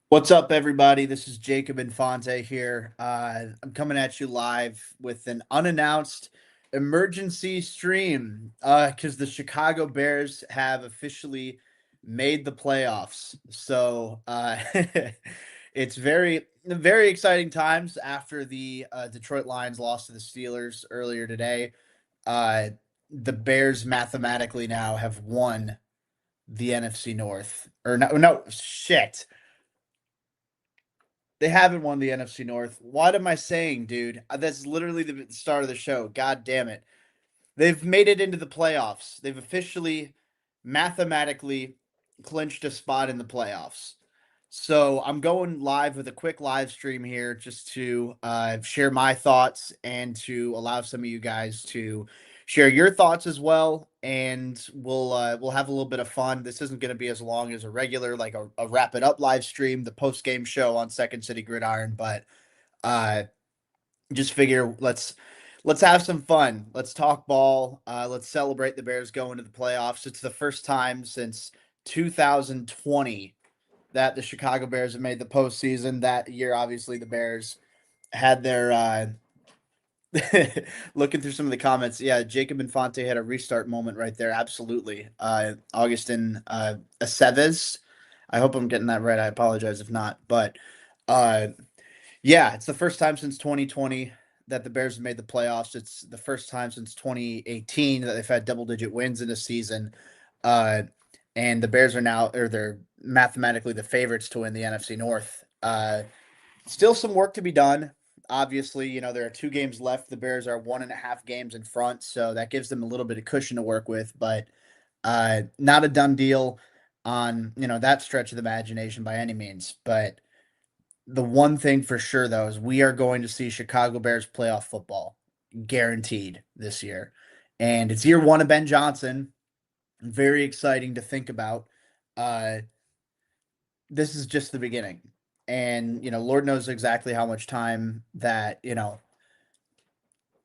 What's up, everybody? This is Jacob Infante here. I'm coming at you live with an unannounced emergency stream because the Chicago Bears have officially made the playoffs. So it's very exciting times after the Detroit Lions lost to the Steelers earlier today. Uh, the Bears mathematically now have won the NFC North. Or no, shit. They haven't won the NFC North. What am I saying, dude? That's literally the start of the show. God damn it. They've made it into the playoffs. They've officially, mathematically clinched a spot in the playoffs. So I'm going live with a quick live stream here just to share my thoughts and to allow some of you guys to share your thoughts as well. And we'll have a little bit of fun. This isn't going to be as long as a regular, like a wrap it up live stream, the post game show on Second City Gridiron, but uh, just figure let's have some fun. Let's talk ball. Let's celebrate the Bears going to the playoffs. It's the first time since 2020 that the Chicago Bears have made the postseason. That year, obviously, the Bears had their looking through some of the comments. Yeah, Jacob Infante had a restart moment right there. Absolutely. Augustin Aceves. I hope I'm getting that right. I apologize if not. But uh, yeah, it's the first time since 2020 that the Bears have made the playoffs. It's the first time since 2018 that they've had double-digit wins in a season. Uh, and the Bears are now, or they're mathematically the favorites to win the NFC North. Still some work to be done. Obviously, there are 2 games left. The Bears are 1.5 games in front, so that gives them a little bit of cushion to work with, but not a done deal on that stretch of the imagination by any means. But the one thing for sure, though, is we are going to see Chicago Bears playoff football guaranteed this year. And it's year one of Ben Johnson. Very exciting to think about. Uh, this is just the beginning. And, Lord knows exactly how much time that,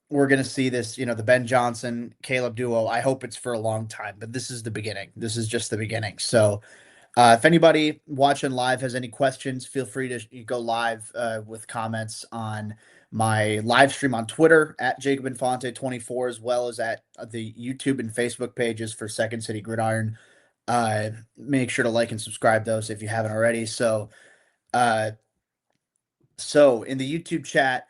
we're going to see this, the Ben Johnson, Caleb duo. I hope it's for a long time, but this is the beginning. This is just the beginning. So, if anybody watching live has any questions, feel free to go live with comments on my live stream on Twitter at Jacob Infante 24, as well as at the YouTube and Facebook pages for Second City Gridiron. Make sure to like and subscribe those if you haven't already. Uh, so in the YouTube chat,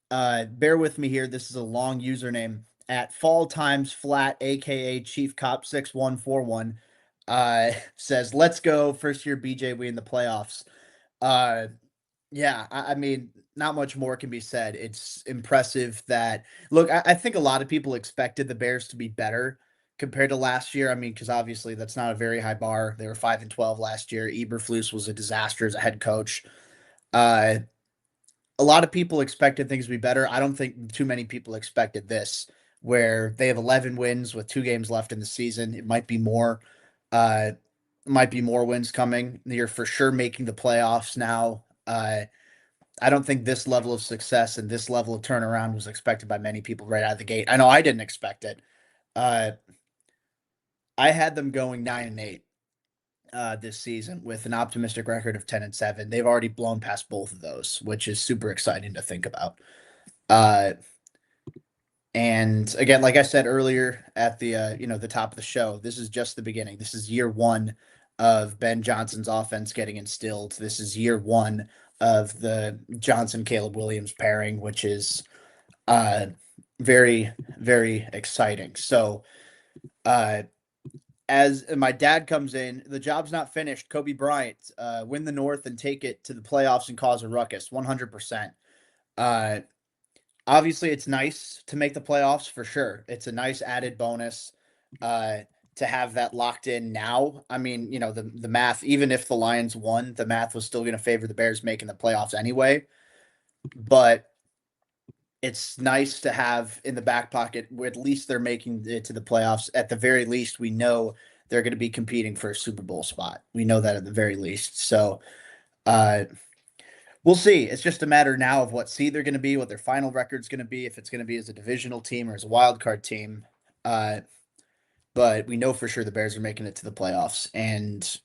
bear with me here. This is a long username at Fall Times Flat, aka Chief Cop 6141. Says, "Let's go, first year BJ. We in the playoffs." Uh, yeah, I mean, not much more can be said. It's impressive that look. I think a lot of people expected the Bears to be better compared to last year. I mean, because obviously that's not a very high bar. They were 5-12 last year. Eberflus was a disaster as a head coach. Uh, a lot of people expected things to be better. I don't think too many people expected this, where they have 11 wins with 2 games left in the season. It might be more. Uh, might be more wins coming. You're for sure making the playoffs now. I don't think this level of success and this level of turnaround was expected by many people right out of the gate. I know I didn't expect it. Uh, I had them going 9-8 this season with an optimistic record of 10-7. They've already blown past both of those, which is super exciting to think about. Uh, and again, like I said earlier at the the top of the show, this is just the beginning. This is year one of Ben Johnson's offense getting instilled. This is year one of the Johnson Caleb Williams pairing, which is uh, very very exciting. So uh, as my dad comes in, the job's not finished. Kobe Bryant, win the North and take it to the playoffs and cause a ruckus, 100%. Uh, Obviously, it's nice to make the playoffs for sure. It's a nice added bonus uh, to have that locked in now. I mean, the math, even if the Lions won, the math was still going to favor the Bears making the playoffs anyway. But it's nice to have in the back pocket where at least they're making it to the playoffs. At the very least, we know they're going to be competing for a Super Bowl spot. We know that at the very least. So, uh, we'll see. It's just a matter now of what seed they're going to be, what their final record's going to be, if it's going to be as a divisional team or as a wild card team. Uh, but we know for sure the Bears are making it to the playoffs. And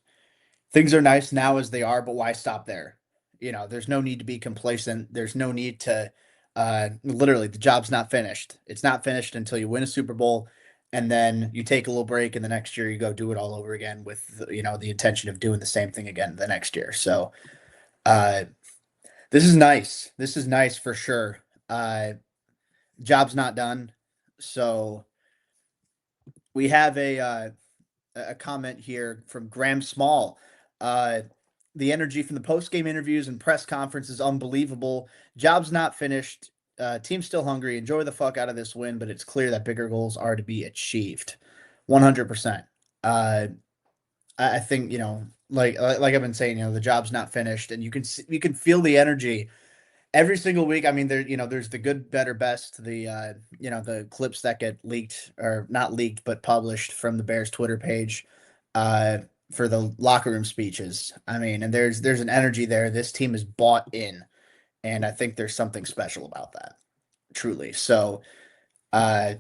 things are nice now as they are, but why stop there? There's no need to be complacent. There's no need to literally the job's not finished. It's not finished until you win a Super Bowl and then you take a little break and the next year you go do it all over again with the intention of doing the same thing again the next year. So uh this is nice. This is nice for sure. Job's not done. So we have a comment here from Graham Small. Uh, the energy from the post game interviews and press conference is unbelievable. Job's not finished. Team's still hungry. Enjoy the fuck out of this win, but it's clear that bigger goals are to be achieved. 100%. Uh, I think like I've been saying, the job's not finished, and you can feel the energy every single week. I mean, there's the good, better, best, the clips that get leaked or not leaked, but published from the Bears Twitter page, uh, for the locker room speeches. I mean, and there's an energy there. This team is bought in, and I think there's something special about that, truly. So, uh,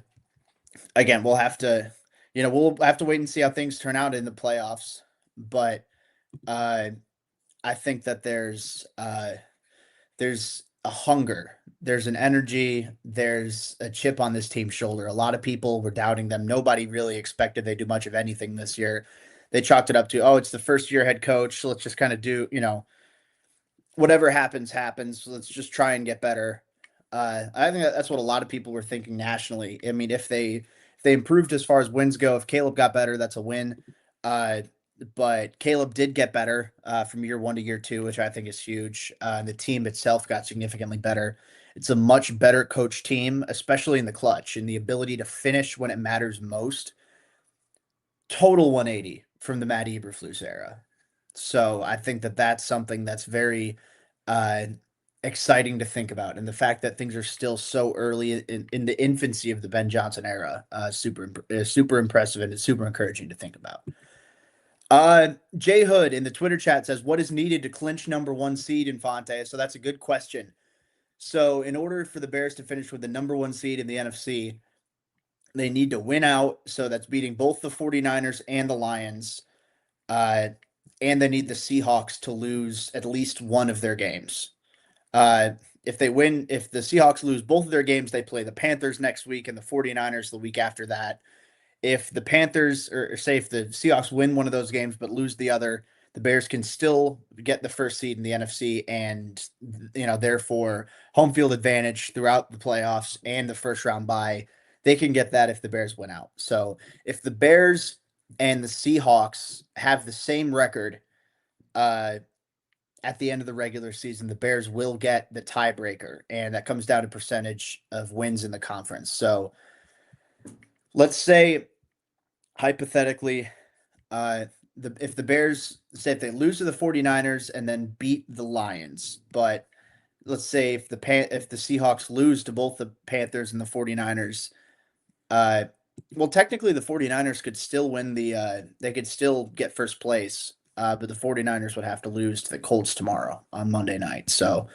again, we'll have to wait and see how things turn out in the playoffs, but, uh, I think that there's a hunger, there's an energy, there's a chip on this team's shoulder. A lot of people were doubting them. Nobody really expected they do much of anything this year. They chalked it up to, oh, it's the first year head coach. So let's just kind of do, whatever happens, happens. Let's just try and get better. I think that's what a lot of people were thinking nationally. I mean, if they improved as far as wins go, if Caleb got better, that's a win. Uh, but Caleb did get better from year one to year two, which I think is huge. And the team itself got significantly better. It's a much better coach team, especially in the clutch and the ability to finish when it matters most. Total 180 from the Matt Eberflus era. So I think that that's something that's very uh, exciting to think about, and the fact that things are still so early in the infancy of the Ben Johnson era, super impressive, and it's super encouraging to think about. Jay Hood in the Twitter chat says, "What is needed to clinch number one seed, Infante?" So that's a good question. So in order for the Bears to finish with the number one seed in the NFC, they need to win out. So that's beating both the 49ers and the Lions. Uh, and they need the Seahawks to lose at least one of their games. If the Seahawks lose both of their games, they play the Panthers next week and the 49ers the week after that. If the Panthers, or say if the Seahawks win one of those games but lose the other, the Bears can still get the first seed in the NFC and, therefore home field advantage throughout the playoffs and the first round bye. They can get that if the Bears win out. So if the Bears and the Seahawks have the same record, uh, at the end of the regular season, the Bears will get the tiebreaker, and that comes down to percentage of wins in the conference. So let's say, hypothetically, if the Bears, say if they lose to the 49ers and then beat the Lions, but let's say if the Seahawks lose to both the Panthers and the 49ers, uh, well, technically the 49ers could still win they could still get first place, but the 49ers would have to lose to the Colts tomorrow on Monday night. So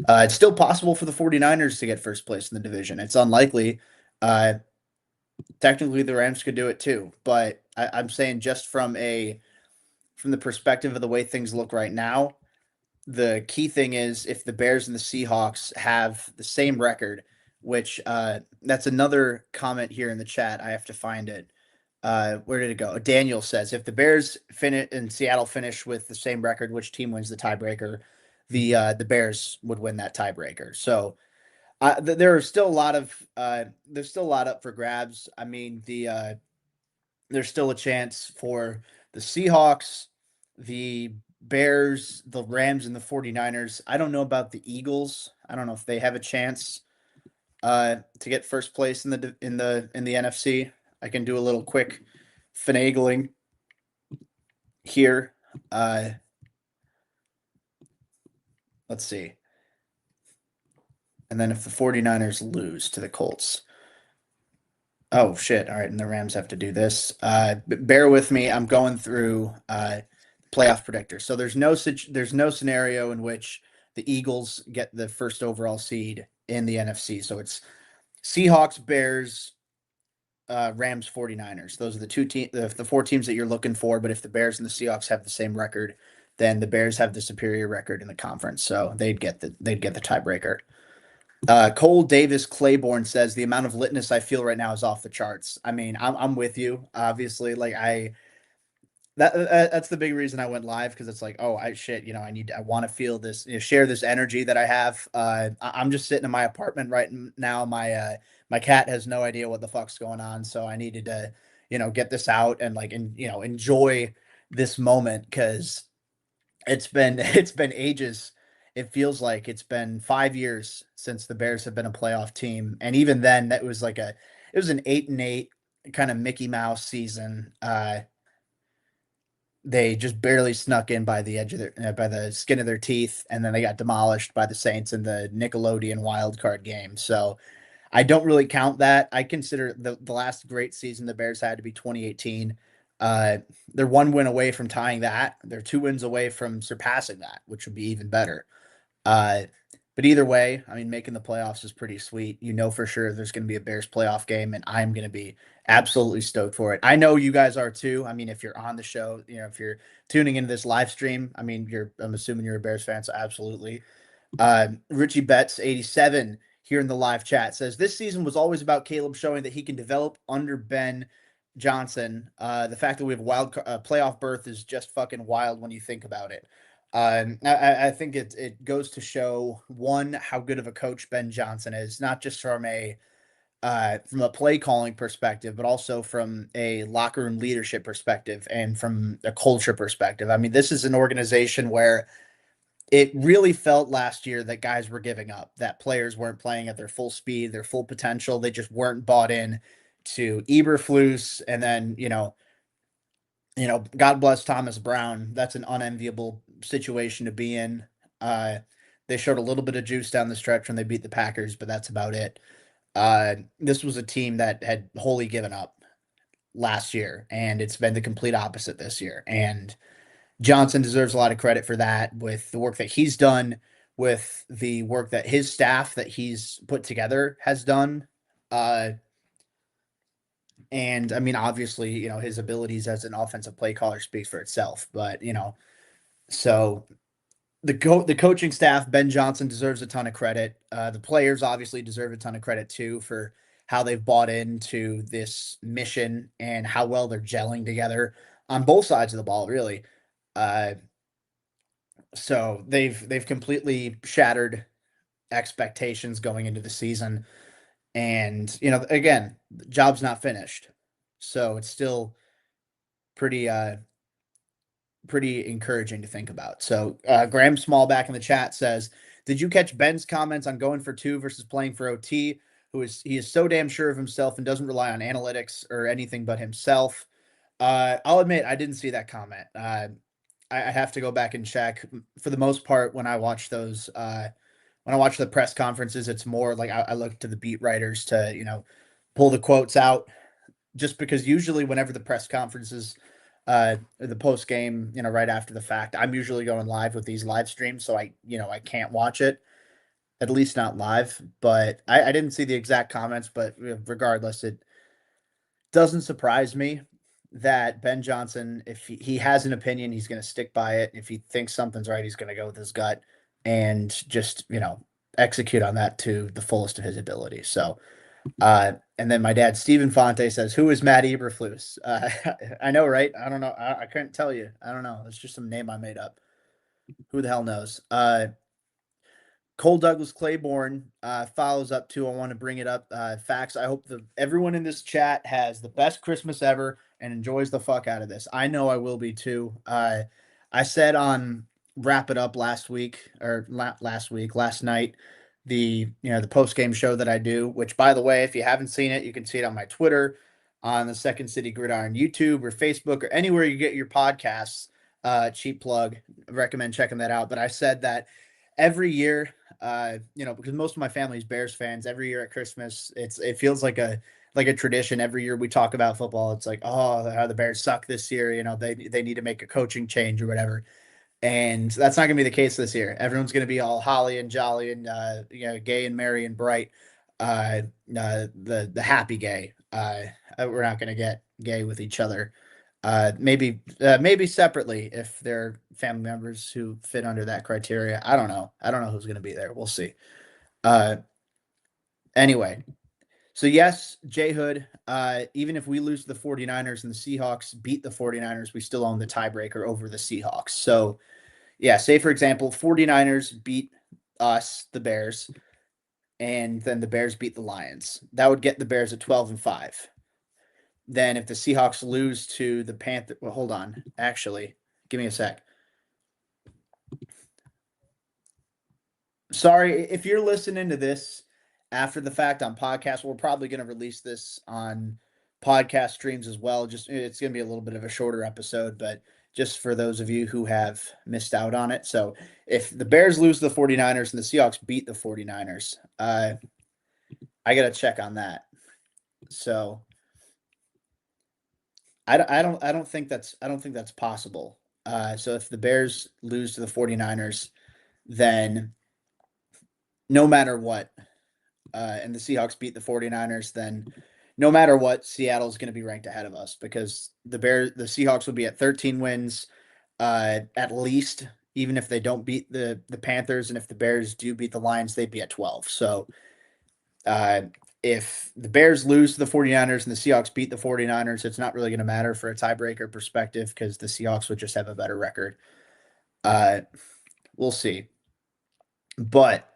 it's still possible for the 49ers to get first place in the division. It's unlikely. Uh, Technically, the Rams could do it too, but I'm saying just from the perspective of the way things look right now, the key thing is if the Bears and the Seahawks have the same record, which that's another comment here in the chat. I have to find it. Where did it go? Daniel says if the Bears finish and Seattle finish with the same record, which team wins the tiebreaker? The Bears would win that tiebreaker. So there are still a lot of there's still a lot up for grabs. I mean, there's still a chance for the Seahawks, the Bears, the Rams, and the 49ers. I don't know about the Eagles. I don't know if they have a chance to get first place in the NFC. I can do a little quick finagling here. Let's see. And then if the 49ers lose to the Colts. Oh shit! All right, and the Rams have to do this. Bear with me. I'm going through playoff predictor. So there's no scenario in which the Eagles get the first overall seed in the NFC. So it's Seahawks, Bears, Rams, 49ers. Those are the four teams that you're looking for. But if the Bears and the Seahawks have the same record, then the Bears have the superior record in the conference, so they'd get the tiebreaker. Cole Davis Claiborne says the amount of litness I feel right now is off the charts. I mean, I'm with you. Obviously, like that's the big reason I went live, because it's like, oh, I shit, I want to feel this, share this energy that I have. I'm just sitting in my apartment right now. My cat has no idea what the fuck's going on, so I needed to, get this out and enjoy this moment, because it's been ages. It feels like it's been 5 years since the Bears have been a playoff team, and even then, it was an 8-8 kind of Mickey Mouse season. They just barely snuck in by the edge of by the skin of their teeth, and then they got demolished by the Saints in the Nickelodeon wild card game. So I don't really count that. I consider the last great season the Bears had to be 2018. Uh, they're one win away from tying that. They're two wins away from surpassing that, which would be even better. Uh, but either way, I mean, making the playoffs is pretty sweet. You know for sure there's going to be a Bears playoff game, and I'm going to be absolutely stoked for it. I know you guys are too. I mean, if you're on the show, if you're tuning into this live stream, I mean, I'm assuming you're a Bears fan, so absolutely. Richie Betts 87 here in the live chat says this season was always about Caleb showing that he can develop under Ben Johnson. The fact that we have playoff berth is just fucking wild when you think about it. I think it goes to show, one, how good of a coach Ben Johnson is, not just from a play calling perspective, but also from a locker room leadership perspective and from a culture perspective. I mean, this is an organization where it really felt last year that guys were giving up, that players weren't playing at their full speed, their full potential. They just weren't bought in to Eberflus. And then, God bless Thomas Brown. That's an unenviable situation to be in. Uh, they showed a little bit of juice down the stretch when they beat the Packers, but that's about it. This was a team that had wholly given up last year, and it's been the complete opposite this year. And Johnson deserves a lot of credit for that, with the work that he's done, with the work that his staff that he's put together has done. Uh, and I mean, obviously, his abilities as an offensive play caller speaks for itself. But so the coaching staff, Ben Johnson deserves a ton of credit. The players obviously deserve a ton of credit too for how they've bought into this mission and how well they're gelling together on both sides of the ball, really. Uh, so they've completely shattered expectations going into the season, and again, the job's not finished, so it's still pretty pretty encouraging to think about. So Graham Small back in the chat says, did you catch Ben's comments on going for two versus playing for OT? He is so damn sure of himself and doesn't rely on analytics or anything but himself. I'll admit I didn't see that comment. I have to go back and check. For the most part, when I watch when I watch the press conferences, it's more like I look to the beat writers to pull the quotes out, just because usually whenever the press conferences, the post game, right after the fact, I'm usually going live with these live streams, so I can't watch it, at least not live. But I didn't see the exact comments, but regardless, it doesn't surprise me that Ben Johnson, if he has an opinion, he's going to stick by it. If he thinks something's right, he's going to go with his gut and just, execute on that to the fullest of his ability. So, and then my dad, Steve Infante, says, who is Matt Eberflus? I know, right? I don't know. I couldn't tell you. I don't know. It's just some name I made up. Who the hell knows? Cole Douglas Claiborne follows up too. I want to bring it up. Facts. I hope everyone in this chat has the best Christmas ever and enjoys the fuck out of this. I know I will be too. I said on Wrap It Up last week, or last night, the post game show that I do. Which, by the way, if you haven't seen it, you can see it on my Twitter, on the Second City Gridiron YouTube or Facebook or anywhere you get your podcasts. Cheap plug. Recommend checking that out. But I said that every year, because most of my family is Bears fans, every year at Christmas, it feels like a tradition. Every year we talk about football. It's like, oh, how the Bears suck this year. They need to make a coaching change or whatever. And that's not going to be the case this year. Everyone's going to be all holly and jolly and gay and merry and bright. The happy gay. Uh, we're not going to get gay with each other. Maybe separately if they're family members who fit under that criteria. I don't know. I don't know who's going to be there. We'll see. Uh, anyway, so yes, J Hood, even if we lose to the 49ers and the Seahawks beat the 49ers, we still own the tiebreaker over the Seahawks. So yeah, say for example, 49ers beat us, the Bears, and then the Bears beat the Lions. That would get the Bears at 12-5. Then if the Seahawks lose to the Panther, well, hold on. Actually, give me a sec. Sorry, if you're listening to this after the fact on podcast, we're probably going to release this on podcast streams as well. Just it's going to be a little bit of a shorter episode, but just for those of you who have missed out on it. So if the Bears lose to the 49ers and the Seahawks beat the 49ers, I got to check on that. So I don't think that's possible. So if the Bears lose to the 49ers, then no matter what, and the Seahawks beat the 49ers, then no matter what, Seattle's going to be ranked ahead of us because the Seahawks will be at 13 wins, at least, even if they don't beat the Panthers, and if the Bears do beat the Lions, they'd be at 12. So uh, if the Bears lose to the 49ers and the Seahawks beat the 49ers, it's not really going to matter for a tiebreaker perspective because the Seahawks would just have a better record. Uh, we'll see. But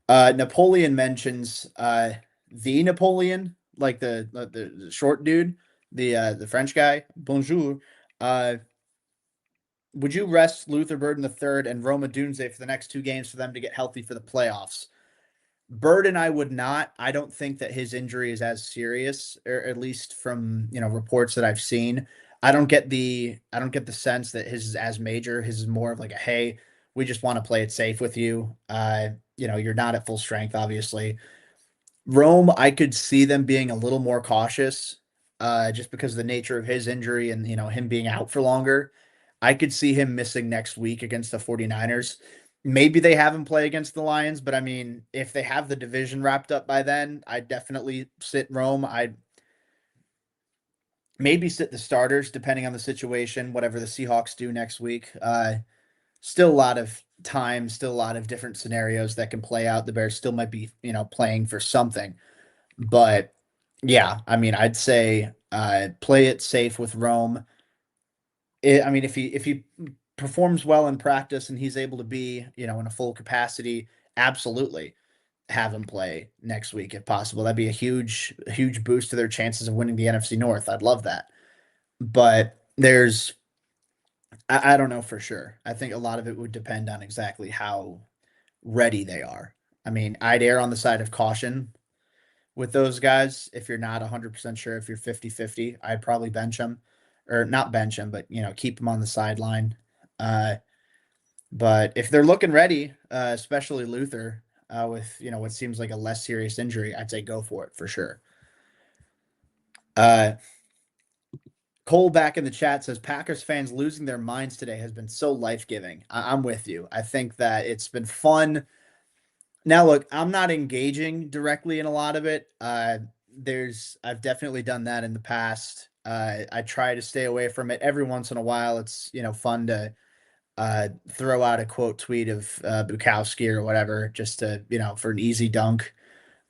Napoleon mentions the Napoleon, like the short dude, the French guy. Bonjour. Uh, would you rest Luther Burden the third and Roma Dunze for the next two games for them to get healthy for the playoffs? Burden, I would not. I don't think that his injury is as serious, or at least from reports that I've seen. I don't get the sense that his is as major. His is more of like a hey, we just want to play it safe with you. You're not at full strength, obviously. Rome, I could see them being a little more cautious, just because of the nature of his injury and him being out for longer. I could see him missing next week against the 49ers. Maybe they have him play against the Lions, but I mean, if they have the division wrapped up by then, I'd definitely sit Rome. I'd maybe sit the starters depending on the situation, whatever the Seahawks do next week. Still a lot of time, still a lot of different scenarios that can play out. The Bears still might be, playing for something. But yeah, I mean, I'd say play it safe with Rome. I mean, if he performs well in practice and he's able to be, in a full capacity, absolutely have him play next week if possible. That'd be a huge boost to their chances of winning the NFC North. I'd love that. But I don't know for sure. I think a lot of it would depend on exactly how ready they are. I mean, I'd err on the side of caution with those guys. If you're not 100% sure, if you're 50-50, I'd probably bench them, or not bench them, but keep them on the sideline. Uh, but if they're looking ready, especially Luther, with what seems like a less serious injury, I'd say go for it for sure. Uh, Cole back in the chat says Packers fans losing their minds today has been so life giving. I'm with you. I think that it's been fun. Now, look, I'm not engaging directly in a lot of it. I've definitely done that in the past. I try to stay away from it every once in a while. It's fun to throw out a quote tweet of Bukowski or whatever, just to for an easy dunk.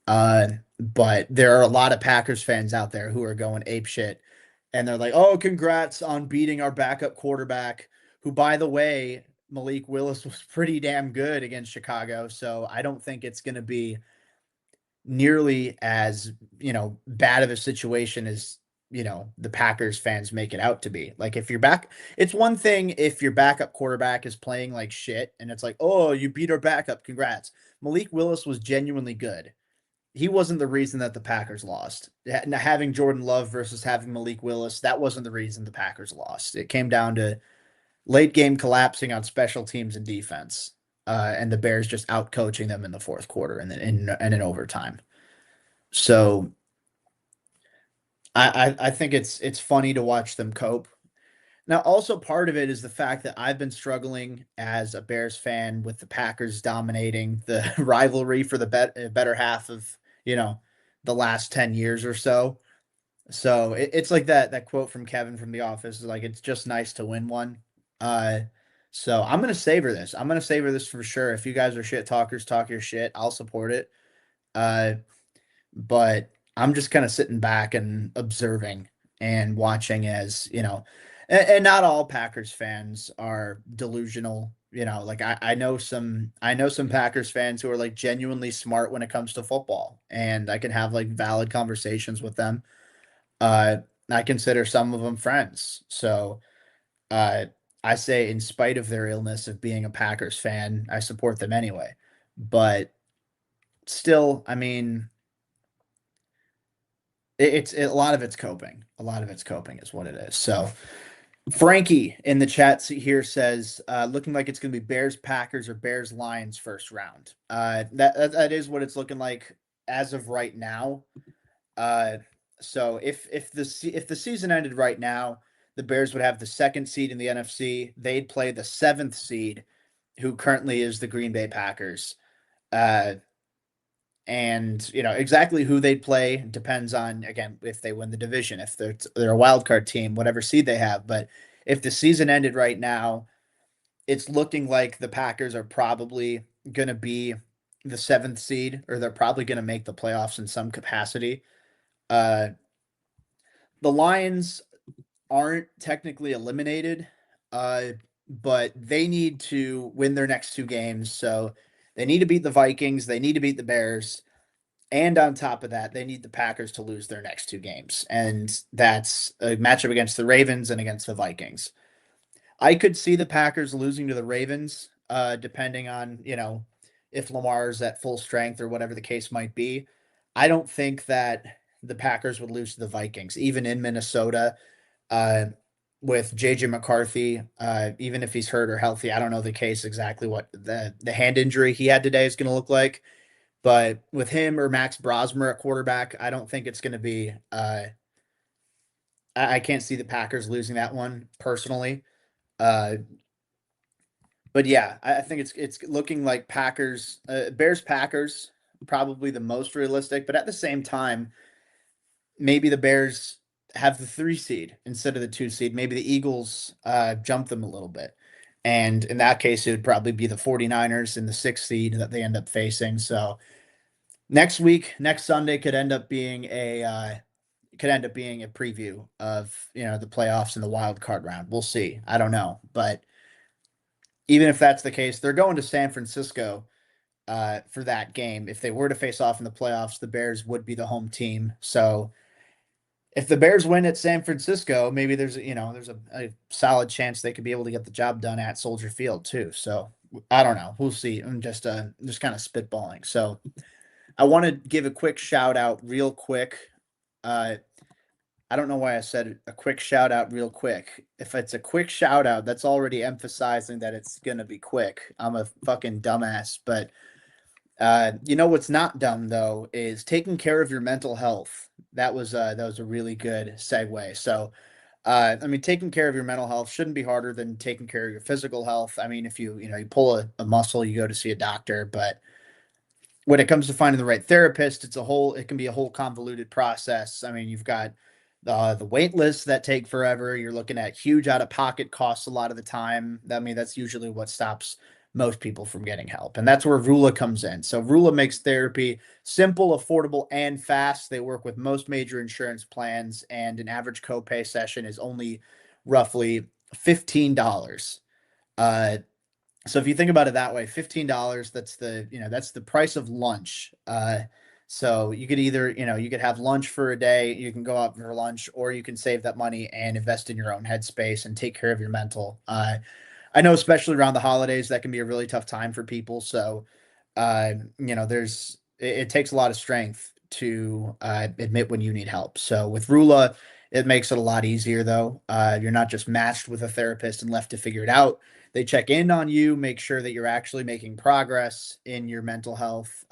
But there are a lot of Packers fans out there who are going ape shit, and they're like, "Oh, congrats on beating our backup quarterback," who, by the way, Malik Willis was pretty damn good against Chicago. So I don't think it's going to be nearly as bad of a situation as the Packers fans make it out to be. Like if you're back, it's one thing if your backup quarterback is playing like shit and it's like, oh, you beat our backup, congrats. Malik Willis was genuinely good. He wasn't the reason that the Packers lost. Having Jordan Love versus having Malik Willis, that wasn't the reason the Packers lost. It came down to late game collapsing on special teams and defense, and the Bears just out coaching them in the fourth quarter and then in overtime. So I think it's funny to watch them cope. Now, also part of it is the fact that I've been struggling as a Bears fan with the Packers dominating the rivalry for the better half of the last 10 years or so. So it's like that quote from Kevin from The Office, like it's just nice to win one. Uh, so I'm gonna savor this. I'm gonna savor this for sure. If you guys are shit talkers, talk your shit. I'll support it. Uh, but I'm just kind of sitting back and observing and watching as, and not all Packers fans are delusional. Like I know some Packers fans who are like genuinely smart when it comes to football, and I can have like valid conversations with them. Uh, I consider some of them friends. So uh, I say, in spite of their illness of being a Packers fan, I support them anyway. But still, I mean, a lot of it's coping. A lot of it's coping is what it is. So Frankie in the chat here says, looking like it's going to be Bears Packers or Bears Lions first round. That is what it's looking like as of right now. Uh, so if the season ended right now, the Bears would have the second seed in the NFC. They'd play the seventh seed, who currently is the Green Bay Packers. Uh, and exactly who they'd play depends on, again, if they win the division, if they're a wild card team, whatever seed they have. But if the season ended right now, it's looking like the Packers are probably going to be the seventh seed, or they're probably going to make the playoffs in some capacity. Uh, the Lions aren't technically eliminated, uh, but they need to win their next two games. So they need to beat the Vikings. They need to beat the Bears. And on top of that, they need the Packers to lose their next two games. And that's a matchup against the Ravens and against the Vikings. I could see the Packers losing to the Ravens, depending on, if Lamar's at full strength or whatever the case might be. I don't think that the Packers would lose to the Vikings, even in Minnesota, uh, with JJ McCarthy, even if he's hurt or healthy. I don't know the case exactly what the hand injury he had today is going to look like. But with him or Max Brosmer at quarterback, I don't think it's going to be. I can't see the Packers losing that one personally. Uh, but yeah, I think it's looking like Packers, Bears Packers, probably the most realistic. But at the same time, maybe the Bears have the 3 seed instead of the 2 seed. Maybe the Eagles jump them a little bit. And in that case, it would probably be the 49ers in the 6th seed that they end up facing. So next Sunday could end up being a preview of the playoffs and the wild card round. We'll see. I don't know, but even if that's the case, they're going to San Francisco for that game. If they were to face off in the playoffs, the Bears would be the home team. So if the Bears win at San Francisco, maybe there's a solid chance they could be able to get the job done at Soldier Field too. So I don't know. We'll see. I'm just kind of spitballing. So I want to give a quick shout out real quick. Uh, I don't know why I said a quick shout out real quick. If it's a quick shout out, that's already emphasizing that it's going to be quick. I'm a fucking dumbass. But what's not dumb though is taking care of your mental health. That was a really good segue. So I mean, taking care of your mental health shouldn't be harder than taking care of your physical health. I mean, if you pull a muscle, you go to see a doctor, but when it comes to finding the right therapist, it can be a whole convoluted process. I mean, you've got the wait lists that take forever. You're looking at huge out of pocket costs a lot of the time. I mean, that's usually what stops most people from getting help. And that's where Rula comes in. So Rula makes therapy simple, affordable, and fast. They work with most major insurance plans, and an average copay session is only roughly $15. Uh, so if you think about it that way, $15, that's the price of lunch. So you could either, you could have lunch for a day, you can go out for lunch, or you can save that money and invest in your own headspace and take care of your mental. I know, especially around the holidays, that can be a really tough time for people. So, it takes a lot of strength to admit when you need help. So with Rula, it makes it a lot easier though. You're not just matched with a therapist and left to figure it out. They check in on you, make sure that you're actually making progress in your mental health.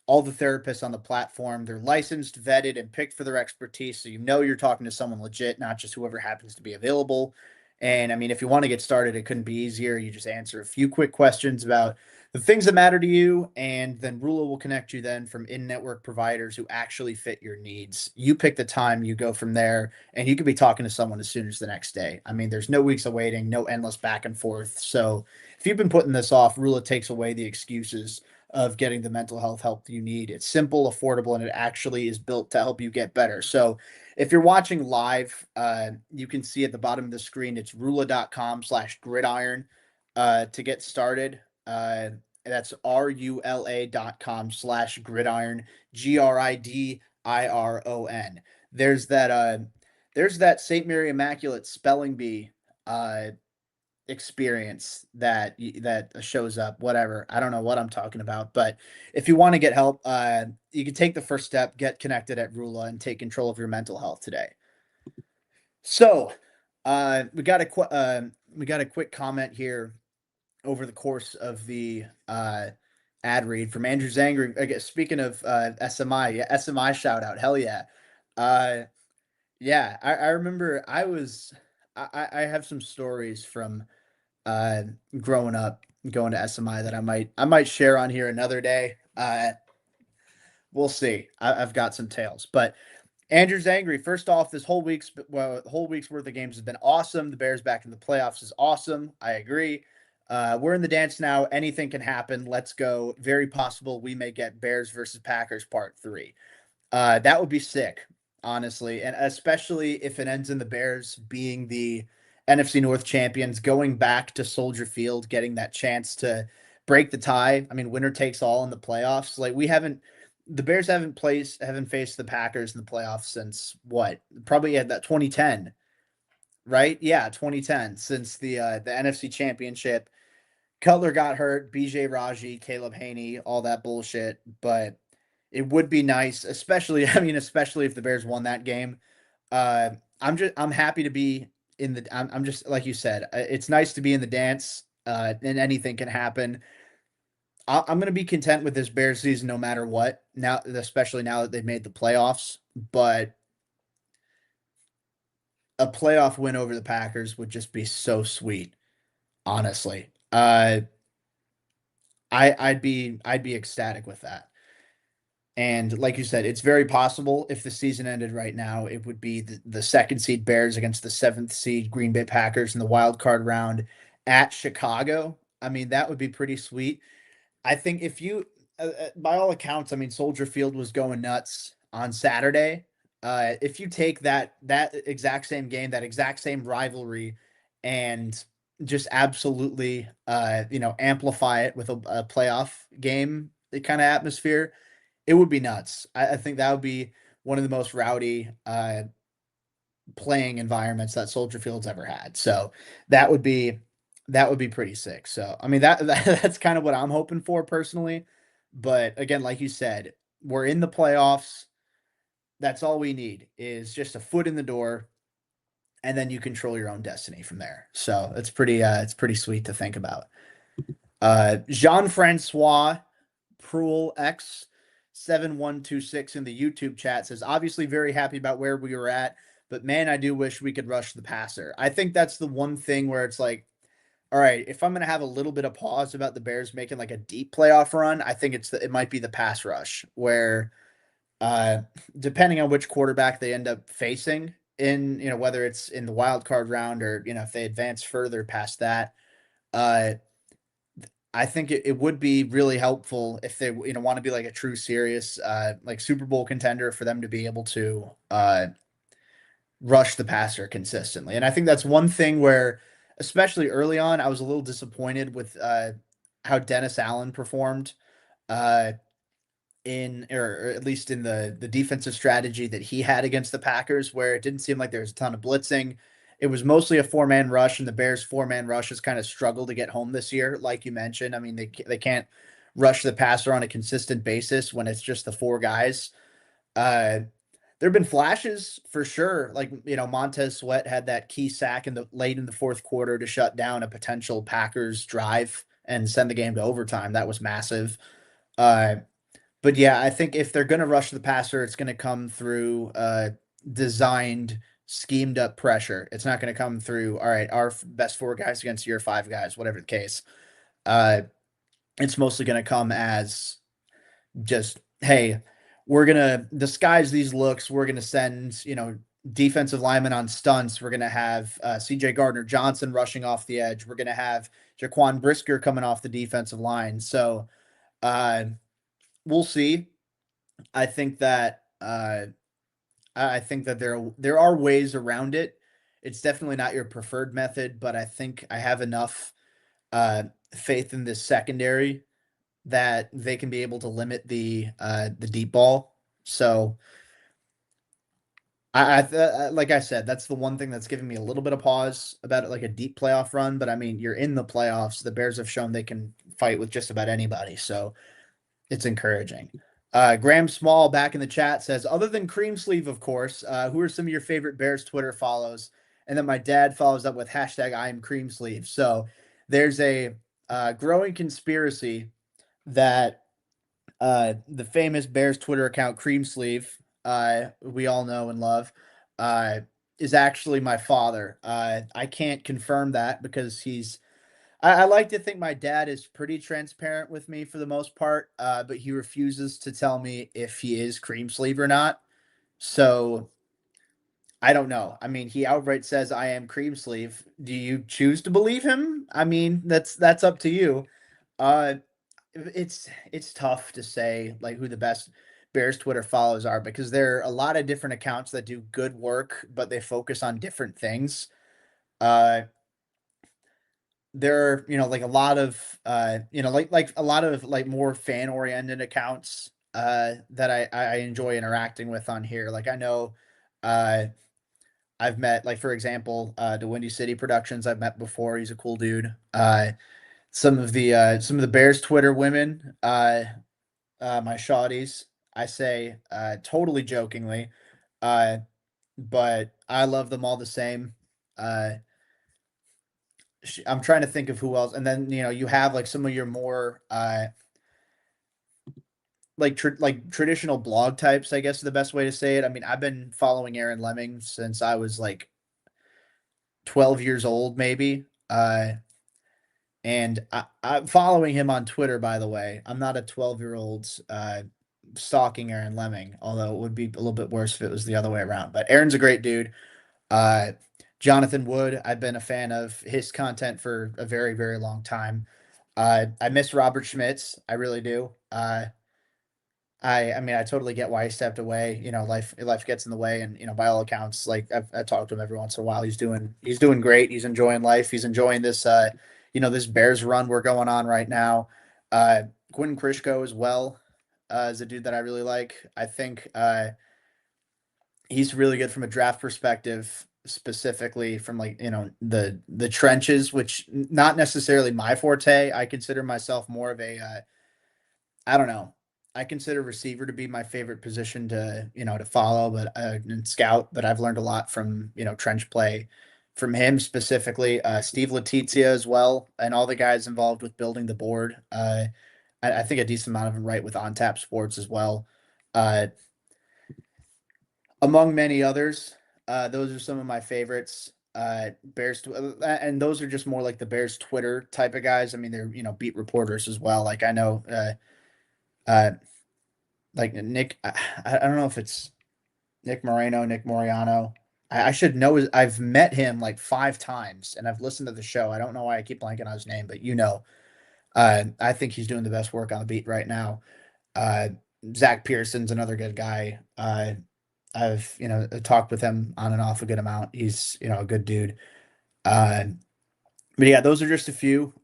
All the therapists on the platform, they're licensed, vetted, and picked for their expertise. So you're talking to someone legit, not just whoever happens to be available. And I mean, if you want to get started, it couldn't be easier. You just answer a few quick questions about the things that matter to you, and then Rula will connect you then from in-network providers who actually fit your needs. You pick the time, you go from there, and you could be talking to someone as soon as the next day. I mean, there's no weeks of waiting, no endless back and forth. So if you've been putting this off, Rula takes away the excuses of getting the mental health help you need. It's simple, affordable, and it actually is built to help you get better. So if you're watching live, you can see at the bottom of the screen, it's rula.com/gridiron to get started. That's rula.com/gridiron, GRIDIRON. There's that there's that St. Mary Immaculate spelling bee uh experience that shows up. Whatever, I don't know what I'm talking about, but if you want to get help, you can take the first step, get connected at Rula, and take control of your mental health today. So we got a quick comment here over the course of the ad read from Andrew Zangri. I guess, speaking of SMI, yeah, SMI shout out, hell yeah. Uh, yeah, I remember I have some stories from uh, growing up going to SMI that I might share on here another day. We'll see. I've got some tales, but Andrew's angry. First off, this whole week's worth of games has been awesome. The Bears back in the playoffs is awesome. I agree. We're in the dance now. Anything can happen. Let's go. Very possible we may get Bears versus Packers part 3. That would be sick, honestly, and especially if it ends in the Bears being the NFC North champions, going back to Soldier Field, getting that chance to break the tie. I mean, winner takes all in the playoffs. Like the Bears haven't faced the Packers in the playoffs since what? Probably at that 2010, right? Yeah, 2010, since the NFC Championship. Cutler got hurt, BJ Raji, Caleb Haney, all that bullshit, but it would be nice, especially especially if the Bears won that game. Uh, I'm happy to be in the. I'm just like you said. It's nice to be in the dance, and anything can happen. I'm going to be content with this Bears season no matter what. Now, especially now that they've made the playoffs, but a playoff win over the Packers would just be so sweet. Honestly, I'd be ecstatic with that. And like you said, it's very possible if the season ended right now, it would be the second seed Bears against the seventh seed Green Bay Packers in the wild card round at Chicago. I mean, that would be pretty sweet. I think if you, by all accounts, I mean, Soldier Field was going nuts on Saturday. If you take that exact same game, that exact same rivalry, and just absolutely, amplify it with a playoff game kind of atmosphere, it would be nuts. I think that would be one of the most rowdy playing environments that Soldier Field's ever had. So that would be that would be pretty sick. So I mean that's kind of what I'm hoping for personally. But again, like you said, we're in the playoffs. That's all we need is just a foot in the door, and then you control your own destiny from there. So it's pretty sweet to think about. Jean Francois Prul X 7126 in the YouTube chat says, obviously very happy about where we were at, but man, I do wish we could rush the passer. I think that's the one thing where it's like, all right, if I'm going to have a little bit of pause about the Bears making like a deep playoff run, I think it might be the pass rush where, uh, depending on which quarterback they end up facing in, whether it's in the wild card round or, if they advance further past that, uh, I think it would be really helpful if they want to be like a true serious like Super Bowl contender for them to be able to rush the passer consistently. And I think that's one thing where, especially early on, I was a little disappointed with how Dennis Allen performed uh, or at least in the defensive strategy that he had against the Packers, where it didn't seem like there was a ton of blitzing. It was mostly a four-man rush, and the Bears' four-man rush has kind of struggled to get home this year, like you mentioned. I mean, they can't rush the passer on a consistent basis when it's just the four guys. Uh, there have been flashes for sure, like Montez Sweat had that key sack in the late in the fourth quarter to shut down a potential Packers drive and send the game to overtime. That was massive. Uh, but yeah, I think if they're going to rush the passer, it's going to come through designed, schemed up pressure. It's not going to come through, all right, our best four guys against your five guys, whatever the case. Uh, it's mostly going to come as just, hey, we're going to disguise these looks. We're going to send, defensive linemen on stunts. We're going to have CJ Gardner Johnson rushing off the edge. We're going to have Jaquan Brisker coming off the defensive line. So uh, we'll see. I think that I think that there are ways around it. It's definitely not your preferred method, but I think I have enough uh, faith in this secondary that they can be able to limit the deep ball. So like I said, that's the one thing that's giving me a little bit of pause about it, like a deep playoff run. But I mean, you're in the playoffs. The Bears have shown they can fight with just about anybody, so it's encouraging. Graham Small back in the chat says, other than Cream Sleeve, of course, who are some of your favorite Bears Twitter follows? And then my dad follows up with hashtag I am Cream Sleeve. So there's a growing conspiracy that the famous Bears Twitter account Cream Sleeve, we all know and love, uh, is actually my father. I can't confirm that because I like to think my dad is pretty transparent with me for the most part, but he refuses to tell me if he is Cream Sleeve or not. So I don't know. I mean, he outright says I am Cream Sleeve. Do you choose to believe him? I mean, that's up to you. Uh, it's tough to say like who the best Bears Twitter follows are because there are a lot of different accounts that do good work, but they focus on different things. Uh, there are, like a lot of like a lot of like more fan oriented accounts that I enjoy interacting with on here. Like I know uh I've met, like, for example, the Windy City Productions I've met before. He's a cool dude. Some of the Bears Twitter women, my shawties, I say totally jokingly, uh, but I love them all the same. Uh, I'm trying to think of who else, and then you have like some of your more like traditional blog types. I guess is the best way to say it. I mean, I've been following Aaron Lemming since I was like 12 years old, maybe. And I'm following him on Twitter, by the way. I'm not a 12-year-old stalking Aaron Lemming, although it would be a little bit worse if it was the other way around. But Aaron's a great dude. Uh, Jonathan Wood, I've been a fan of his content for a very, very long time. I miss Robert Schmitz. I really do. I mean, I totally get why he stepped away. Life gets in the way, and by all accounts, like I talk to him every once in a while. He's doing great. He's enjoying life. He's enjoying this this Bears run we're going on right now. Quentin Krishko as well is a dude that I really like. I think he's really good from a draft perspective, specifically from like the trenches, which not necessarily my forte. I consider myself more of a I don't know. I consider receiver to be my favorite position to follow, but and scout. But I've learned a lot from trench play from him specifically. Steve Letizia as well, and all the guys involved with building the board. I think a decent amount of them right with On Tap Sports as well, uh, among many others. Those are some of my favorites. And those are just more like the Bears Twitter type of guys. I mean, they're beat reporters as well. Like I know. Uh, like Nick, I don't know if it's Nick Moriano. I should know. I've met him like 5 times, and I've listened to the show. I don't know why I keep blanking on his name, but I think he's doing the best work on the beat right now. Uh, Zach Pearson's another good guy. I've talked with him on and off a good amount. He's a good dude. Uh, but yeah, those are just a few.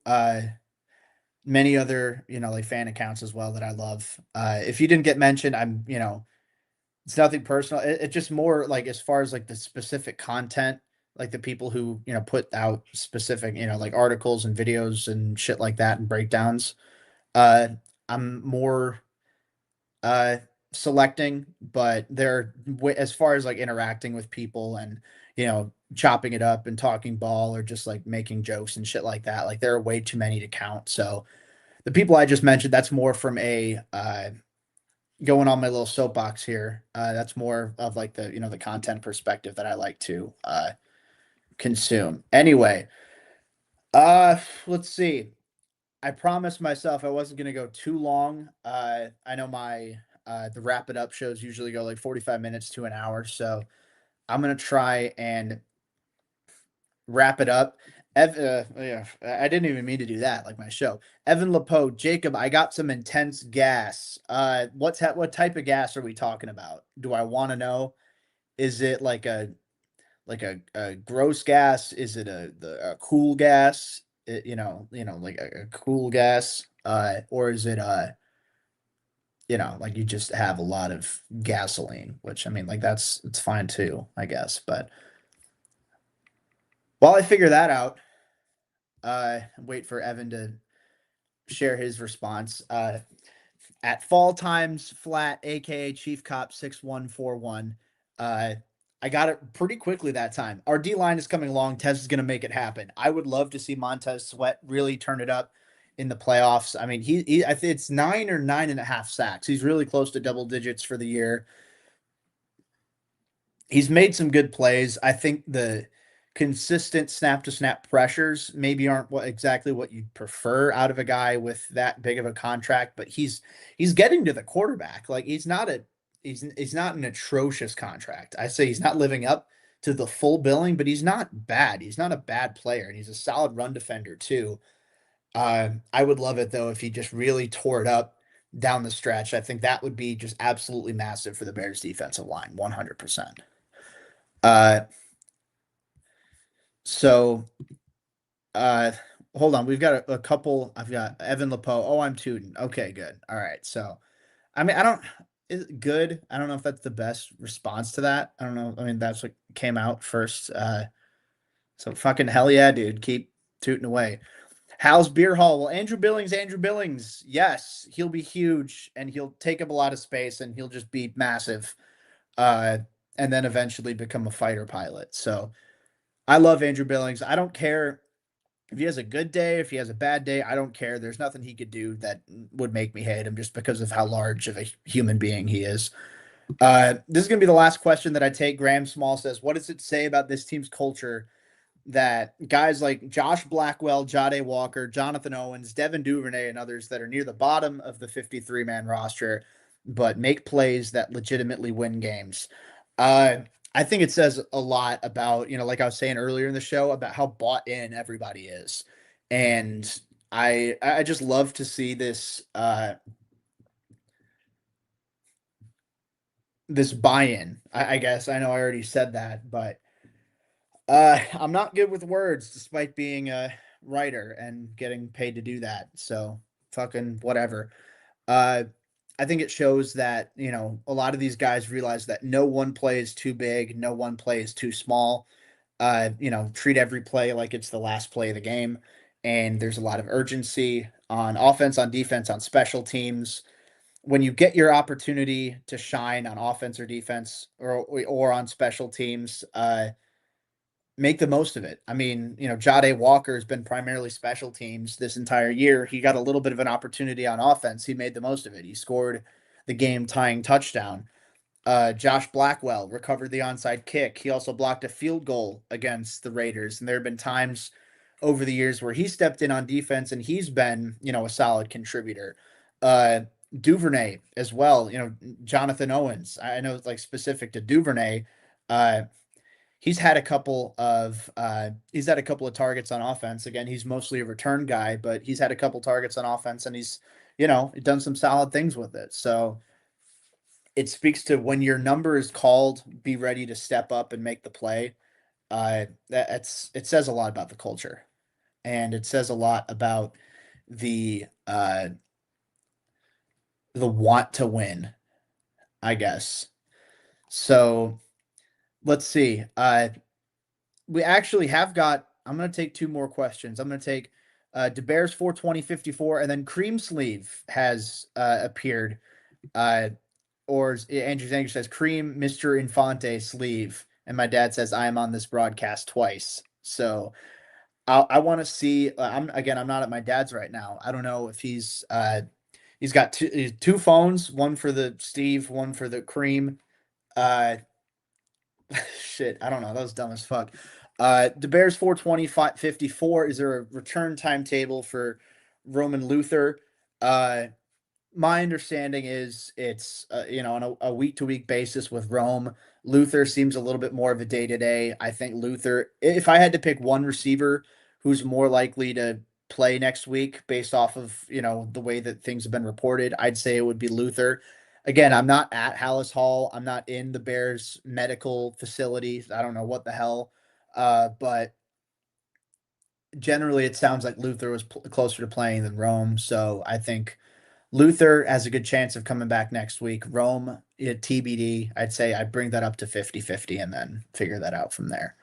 Many other like fan accounts as well that I love. If you didn't get mentioned, it's nothing personal. It's just more like as far as like the specific content, like the people who put out specific like articles and videos and shit like that and breakdowns. Uh, I'm more uh selecting, but they're as far as like interacting with people and chopping it up and talking ball or just like making jokes and shit like that. Like there are way too many to count. So the people I just mentioned, that's more from a going on my little soapbox here. That's more of like the content perspective that I like to consume. Anyway, let's see. I promised myself I wasn't gonna go too long. I know the wrap it up shows usually go like 45 minutes to an hour, so I'm gonna try and wrap it up. Yeah, I didn't even mean to do that, like my show. Evan Lapo, Jacob, I got some intense gas. What type of gas are we talking about? Do I want to know? Is it like a gross gas? Is it a cool gas? Like a cool gas, or is it like you just have a lot of gasoline, which I mean, like it's fine too, I guess. But while I figure that out, wait for Evan to share his response. At Fall Times Flat, aka Chief Cop 6141. Uh, I got it pretty quickly that time. Our D line is coming along. Tez is going to make it happen. I would love to see Montez Sweat really turn it up in the playoffs. I mean, I think it's 9 or 9.5 sacks. He's really close to double digits for the year. He's made some good plays. I think the consistent snap to snap pressures maybe aren't exactly what you'd prefer out of a guy with that big of a contract, but he's getting to the quarterback. Like he's not an atrocious contract. I say he's not living up to the full billing, but he's not bad. He's not a bad player, and he's a solid run defender too. I would love it though if he just really tore it up down the stretch. I think that would be just absolutely massive for the Bears defensive line, 100%. Uh, so uh, hold on, we've got a couple. I've got Evan Lapo. Oh, I'm tooting. Okay, good. All right. So I mean, I don't is it good. I don't know if that's the best response to that. I don't know. I mean, that's what came out first. So fucking hell yeah, dude. Keep tooting away. Hal's Beer Hall. Well, Andrew Billings, yes, he'll be huge and he'll take up a lot of space and he'll just be massive. Uh, and then eventually become a fighter pilot. So I love Andrew Billings. I don't care if he has a good day, if he has a bad day, I don't care. There's nothing he could do that would make me hate him just because of how large of a human being he is. This is going to be the last question that I take. Graham Small says, what does it say about this team's culture that guys like Josh Blackwell, Jade Walker, Jonathan Owens, Devin Duvernay, and others that are near the bottom of the 53-man roster, but make plays that legitimately win games? Uh, I think it says a lot about, like I was saying earlier in the show, about how bought in everybody is. And I just love to see this buy-in. I guess I know I already said that, but I'm not good with words despite being a writer and getting paid to do that. So fucking whatever. Uh, I think it shows that, a lot of these guys realize that no one play is too big, no one play is too small. Treat every play like it's the last play of the game. And there's a lot of urgency on offense, on defense, on special teams. When you get your opportunity to shine on offense or defense or on special teams, make the most of it. I mean, Jade Walker has been primarily special teams this entire year. He got a little bit of an opportunity on offense. He made the most of it. He scored the game tying touchdown. Josh Blackwell recovered the onside kick. He also blocked a field goal against the Raiders. And there have been times over the years where he stepped in on defense and he's been, a solid contributor. Uh, Duvernay as well, Jonathan Owens. I know it's like specific to Duvernay. Uh, he's had a couple of targets on offense. Again, he's mostly a return guy, but he's had a couple targets on offense and he's, done some solid things with it. So it speaks to when your number is called, be ready to step up and make the play. It says a lot about the culture, and it says a lot about the want to win, I guess. So let's see. We actually have got. I'm going to take two more questions. I'm going to take DeBears 42054, and then Cream Sleeve has appeared. Or Andrew says Cream Mr. Infante sleeve, and my dad says I am on this broadcast twice. So I want to see. I'm not at my dad's right now. I don't know if he's got two phones, one for the Steve, one for the Cream. Uh, Shit, I don't know. That was dumb as fuck. The Bears 420 54. Is there a return timetable for Rome and Luther. Uh, my understanding is it's on a week to week basis with Rome. Luther seems a little bit more of a day to day. I think Luther. If I had to pick one receiver who's more likely to play next week based off of the way that things have been reported, I'd say it would be Luther. Again, I'm not at Hallis Hall. I'm not in the Bears medical facilities. I don't know what the hell, but generally it sounds like Luther was closer to playing than Rome. So I think Luther has a good chance of coming back next week. Rome, TBD. I'd say I'd bring that up to 50-50 and then figure that out from there.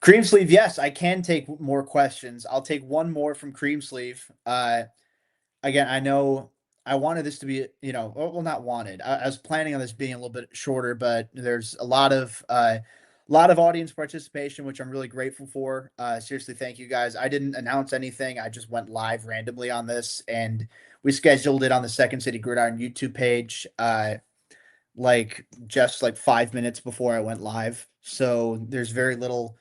Cream Sleeve, yes, I can take more questions. I'll take one more from Cream Sleeve. Again, I know I wanted this to be, well, not wanted. I was planning on this being a little bit shorter, but there's a lot of audience participation, which I'm really grateful for. Seriously, thank you guys. I didn't announce anything. I just went live randomly on this, and we scheduled it on the Second City Gridiron YouTube page, just like 5 minutes before I went live. So there's very little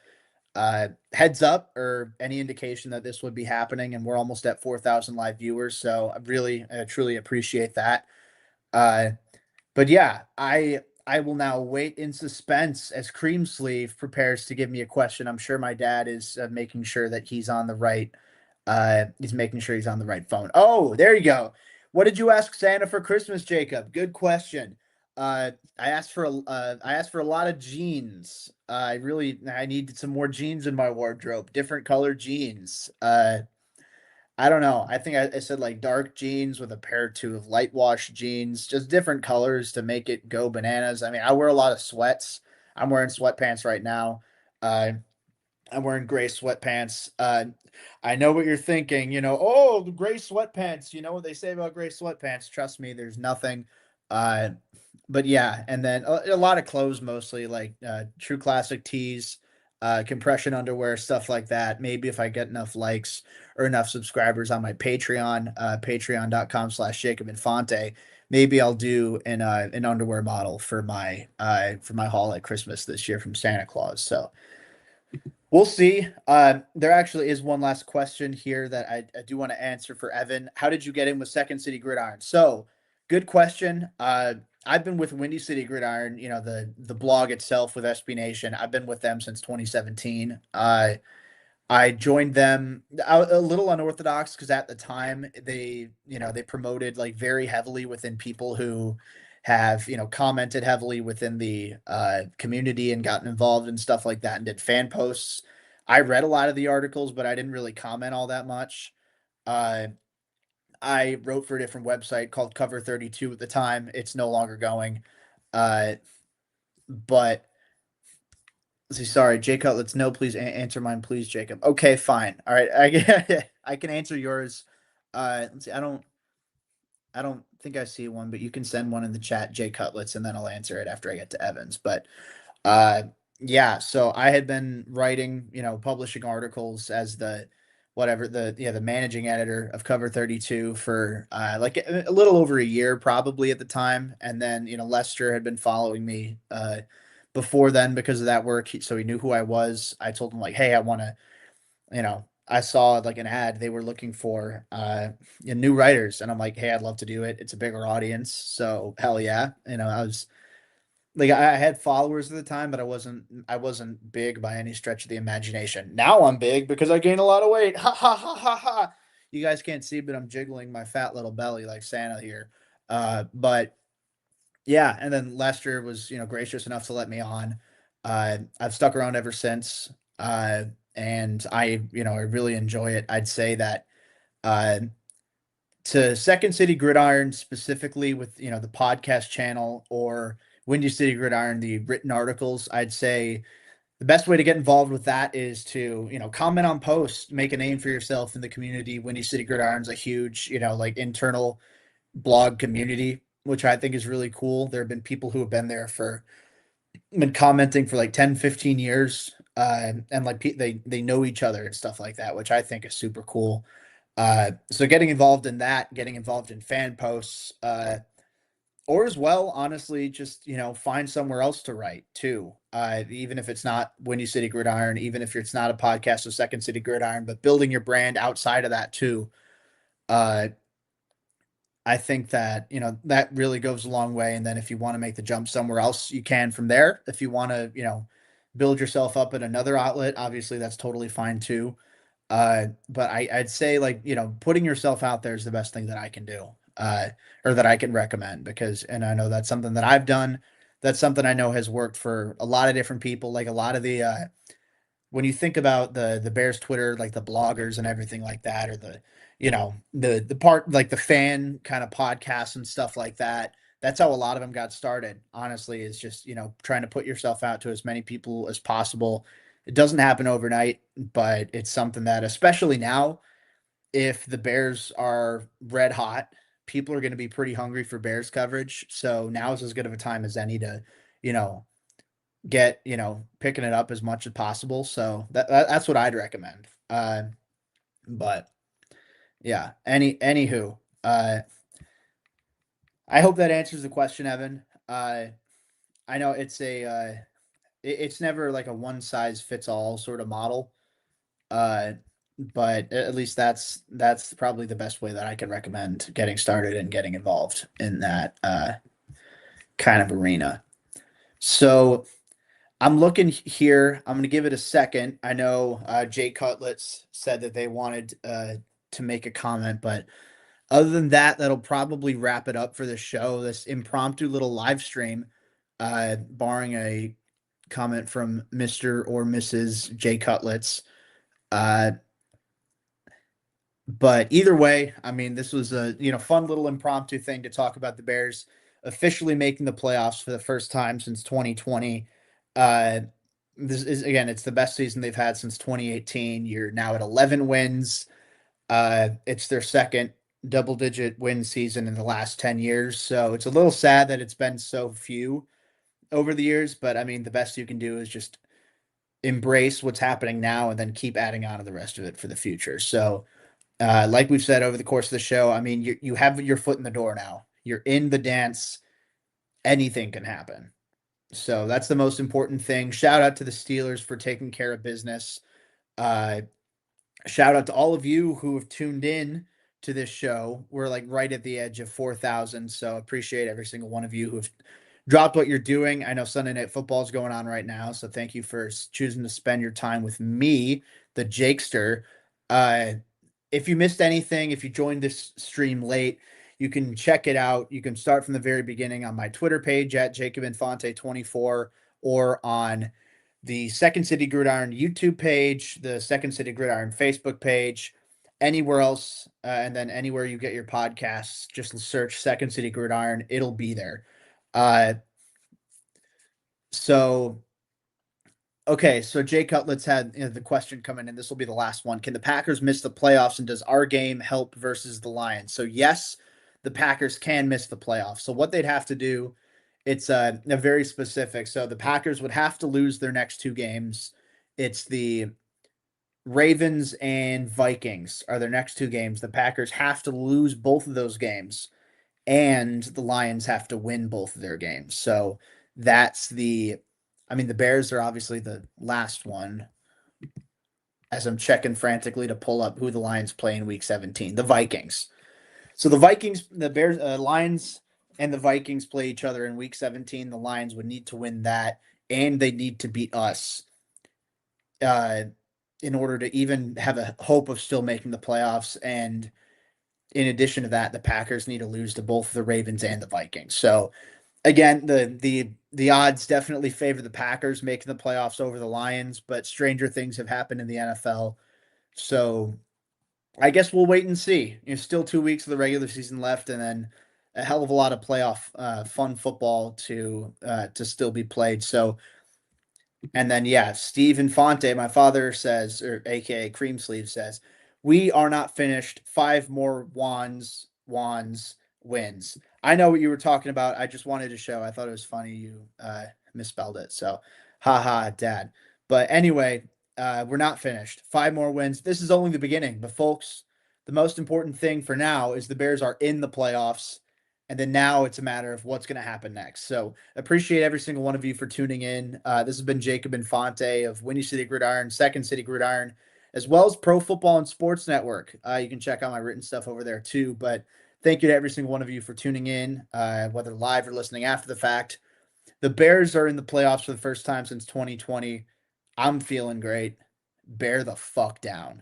heads up or any indication that this would be happening, and we're almost at 4,000 live viewers. So I really, truly appreciate that. Uh, but yeah, I will now wait in suspense as Cream Sleeve prepares to give me a question. I'm sure my dad is making sure that he's on the right. He's making sure he's on the right phone. Oh, there you go. What did you ask Santa for Christmas, Jacob? Good question. I asked for a lot of jeans. I needed some more jeans in my wardrobe, different colored jeans. I don't know. I think I said like dark jeans with a pair or two of light wash jeans, just different colors to make it go bananas. I mean, I wear a lot of sweats. I'm wearing sweatpants right now. Uh, I'm wearing gray sweatpants. I know what you're thinking. Oh, the gray sweatpants. You know what they say about gray sweatpants. Trust me, there's nothing. Uh, but yeah, and then a lot of clothes, mostly like true classic tees, compression underwear, stuff like that. Maybe if I get enough likes or enough subscribers on my Patreon, patreon.com/Jacob Infante, maybe I'll do an underwear model for my haul at Christmas this year from Santa Claus. So we'll see. There actually is one last question here that I do want to answer for Evan. How did you get in with Second City Gridiron? So, good question. I've been with Windy City Gridiron, the blog itself with SB Nation. I've been with them since 2017. I joined them a little unorthodox because at the time they promoted like very heavily within people who have commented heavily within the community and gotten involved and stuff like that and did fan posts. I read a lot of the articles, but I didn't really comment all that much. Uh, I wrote for a different website called Cover 32 at the time. It's no longer going. Uh, but Let's see, sorry, Jay Cutlets. No, please answer mine, please, Jacob. Okay, fine. All right, I can answer yours. Let's see. I don't think I see one, but you can send one in the chat, Jay Cutlets, and then I'll answer it after I get to Evans. But uh, yeah, so I had been writing, publishing articles as the whatever the managing editor of Cover 32 for like a little over a year probably at the time, and then Lester had been following me before then because of that work, so he knew who I was. I told him like, hey, I want to, I saw like an ad they were looking for new writers, and I'm like, hey, I'd love to do it. It's a bigger audience, so hell yeah. I was like I had followers at the time, but I wasn't big by any stretch of the imagination. Now I'm big because I gained a lot of weight. Ha ha ha ha ha. You guys can't see, but I'm jiggling my fat little belly like Santa here. But yeah, and then Lester was, gracious enough to let me on. I've stuck around ever since. And I really enjoy it. I'd say that uh to Second City Gridiron specifically with the podcast channel or Windy City Gridiron, the written articles, I'd say the best way to get involved with that is to comment on posts, make a name for yourself in the community. Windy City Gridiron's a huge like internal blog community, which I think is really cool. There have been people who have been commenting for like 10, 15 years. And like they know each other and stuff like that, which I think is super cool. So getting involved in that, getting involved in fan posts, or as well, honestly, just find somewhere else to write too. Even if it's not Windy City Gridiron, even if it's not a podcast of Second City Gridiron, but building your brand outside of that too. Uh, I think that, that really goes a long way. And then if you want to make the jump somewhere else, you can from there. If you want to, build yourself up at another outlet, obviously that's totally fine too. But I'd say like, putting yourself out there is the best thing that I can do, or that I can recommend because, and I know that's something that I've done. That's something I know has worked for a lot of different people. Like a lot of the, when you think about the Bears Twitter, like the bloggers and everything like that, or the part like the fan kind of podcasts and stuff like that. That's how a lot of them got started. Honestly, is just trying to put yourself out to as many people as possible. It doesn't happen overnight, but it's something that, especially now, if the Bears are red hot, people are going to be pretty hungry for Bears coverage. So now is as good of a time as any to, you know, get picking it up as much as possible. So that's what I'd recommend. But yeah, anywho, I hope that answers the question, Evan. I know it's never like a one size fits all sort of model. Uh, but at least that's probably the best way that I could recommend getting started and getting involved in that kind of arena. So I'm looking here. I'm going to give it a second. I know Jay Cutlets said that they wanted to make a comment, but other than that, that'll probably wrap it up for the show. This impromptu little live stream, barring a comment from Mr. or Mrs. Jay Cutlets. Uh, but either way, I mean, this was a fun little impromptu thing to talk about the Bears officially making the playoffs for the first time since 2020. Uh, this is again, it's the best season they've had since 2018. You're now at 11 wins. It's their second double-digit win season in the last 10 years. So it's a little sad that it's been so few over the years. But I mean, the best you can do is just embrace what's happening now and then keep adding on to the rest of it for the future. So like we've said over the course of the show, I mean, you have your foot in the door now. You're in the dance. Anything can happen. So that's the most important thing. Shout out to the Steelers for taking care of business. Uh, Shout out to all of you who have tuned in to this show. We're like right at the edge of 4,000. So appreciate every single one of you who have dropped what you're doing. I know Sunday Night Football is going on right now. So thank you for choosing to spend your time with me, the Jakester. Uh, if you missed anything, if you joined this stream late, you can check it out. You can start from the very beginning on my Twitter page at Jacob Infante 24 or on the Second City Gridiron YouTube page, the Second City Gridiron Facebook page, anywhere else, and then anywhere you get your podcasts, just search Second City Gridiron. It'll be there. Uh, so Okay, so Jay Cutlets had the question coming in. This will be the last one. Can the Packers miss the playoffs, and does our game help versus the Lions? So yes, the Packers can miss the playoffs. So what they'd have to do, it's a very specific. So the Packers would have to lose their next two games. It's the Ravens and Vikings are their next two games. The Packers have to lose both of those games, and the Lions have to win both of their games. So that's I mean, the Bears are obviously the last one as I'm checking frantically to pull up who the Lions play in week 17. The Vikings. So the Vikings, the Bears, Lions and the Vikings play each other in week 17. The Lions would need to win that, and they need to beat us uh, in order to even have a hope of still making the playoffs. And in addition to that, the Packers need to lose to both the Ravens and the Vikings. So again, the odds definitely favor the Packers making the playoffs over the Lions, but stranger things have happened in the NFL. So I guess we'll wait and see. Still 2 weeks of the regular season left, and then a hell of a lot of playoff fun football to still be played. So and then, yeah, Steve Infante, my father says, or AKA Cream Sleeve says, we are not finished. Five more wands, wins. I know what you were talking about. I just wanted to show. I thought it was funny you misspelled it. So, haha, dad. But anyway, we're not finished. Five more wins. This is only the beginning. But, folks, the most important thing for now is the Bears are in the playoffs. And then now it's a matter of what's going to happen next. So appreciate every single one of you for tuning in. This has been Jacob Infante of Windy City Gridiron, Second City Gridiron. as well as Pro Football and Sports Network. You can check out my written stuff over there too. But thank you to every single one of you for tuning in, whether live or listening after the fact. The Bears are in the playoffs for the first time since 2020. I'm feeling great. Bear the fuck down.